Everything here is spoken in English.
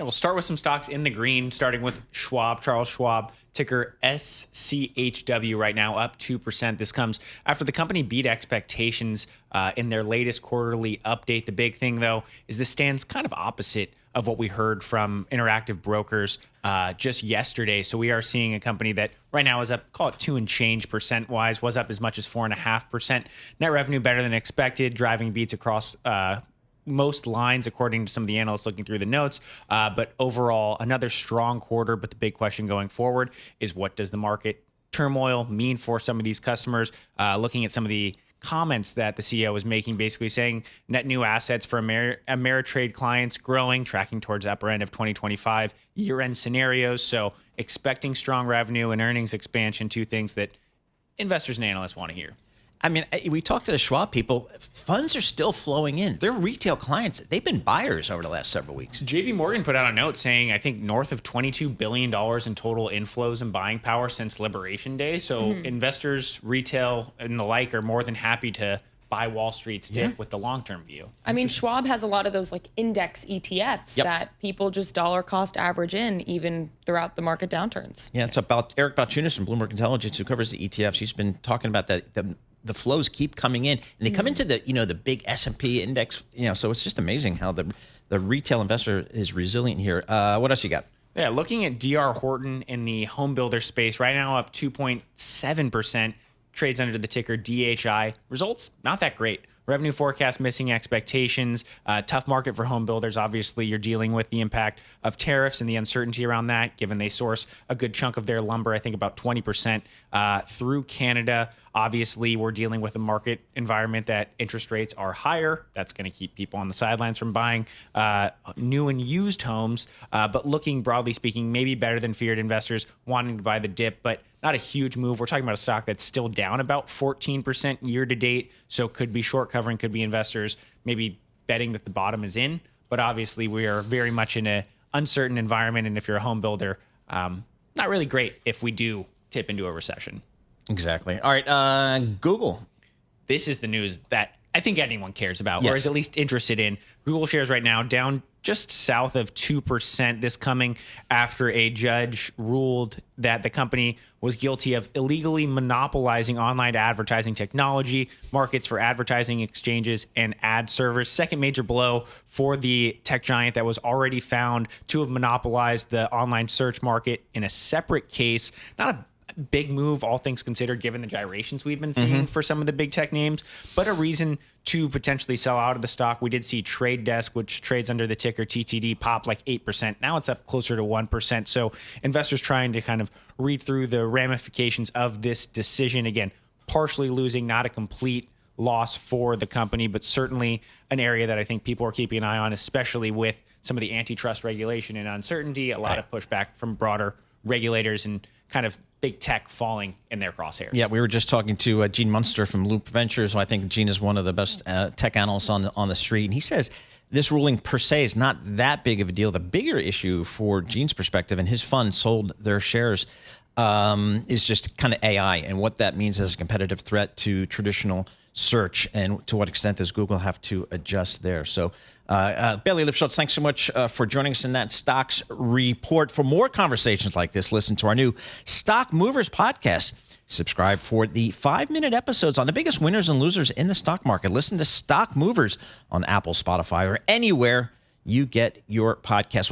Yeah, we'll start with some stocks in the green, starting with Schwab, Charles Schwab, ticker SCHW right now, up 2%. This comes after the company beat expectations in their latest quarterly update. The big thing, though, is this stands kind of opposite of what we heard from Interactive Brokers just yesterday. So we are seeing a company that right now is up, call it 2 and change percent-wise, was up as much as 4.5%. Net revenue better than expected, driving beats across most lines, according to some of the analysts looking through the notes. But overall, another strong quarter. But the big question going forward is, what does the market turmoil mean for some of these customers? Looking at some of the comments that the CEO was making, basically saying net new assets for Ameritrade clients growing, tracking towards the upper end of 2025 year-end scenarios. So expecting strong revenue and earnings expansion, two things that investors and analysts want to hear. I mean, we talked to the Schwab people. Funds are still flowing in. They're retail clients. They've been buyers over the last several weeks. JP Morgan put out a note saying, I think, north of $22 billion in total inflows and buying power since Liberation Day. So investors, retail, and the like are more than happy to buy Wall Street's dip with the long-term view. I mean, Schwab has a lot of those like index ETFs that people just dollar cost average in even throughout the market downturns. Yeah, it's about Eric Balchunas from Bloomberg Intelligence, who covers the ETFs. He's been talking about that. The flows keep coming in, and they come into the the big S&P index. So it's just amazing how the retail investor is resilient here. What else you got? Yeah, looking at DR Horton in the home builder space right now, up 2.7%. Trades under the ticker DHI. Results not that great. Revenue forecast missing expectations. Tough market for home builders. Obviously, you're dealing with the impact of tariffs and the uncertainty around that, given they source a good chunk of their lumber, I think about 20% through Canada. Obviously, we're dealing with a market environment that interest rates are higher. That's going to keep people on the sidelines from buying new and used homes. But looking broadly speaking, maybe better than feared, investors wanting to buy the dip, but not a huge move. We're talking about a stock that's still down about 14% year to date. So could be short covering, could be investors maybe betting that the bottom is in. But obviously, we are very much in an uncertain environment. And if you're a home builder, not really great if we do tip into a recession. Exactly. All right, Google. This is the news that I think anyone cares about, or is at least interested in. Google shares right now down just south of 2%. This coming after a judge ruled that the company was guilty of illegally monopolizing online advertising technology, markets for advertising exchanges, and ad servers. Second major blow for the tech giant that was already found to have monopolized the online search market in a separate case. Not a big move, all things considered, given the gyrations we've been seeing for some of the big tech names, but a reason to potentially sell out of the stock. We did see Trade Desk, which trades under the ticker TTD, pop like 8%. Now it's up closer to 1%. So investors trying to kind of read through the ramifications of this decision. Again, partially losing, not a complete loss for the company, but certainly an area that I think people are keeping an eye on, especially with some of the antitrust regulation and uncertainty, a lot of pushback from broader regulators and kind of big tech falling in their crosshairs. Yeah, we were just talking to Gene Munster from Loop Ventures, who I think Gene is one of the best tech analysts on the street. And he says this ruling per se is not that big of a deal. The bigger issue for Gene's perspective, and his fund sold their shares, is just kind of AI and what that means as a competitive threat to traditional search, and to what extent does Google have to adjust there. So Bailey Lipschultz, thanks so much for joining us in that Stocks Report. For more conversations like this, listen to our new Stock Movers podcast. Subscribe for the 5-minute episodes on the biggest winners and losers in the stock market. Listen to Stock Movers on Apple, Spotify, or anywhere you get your podcast.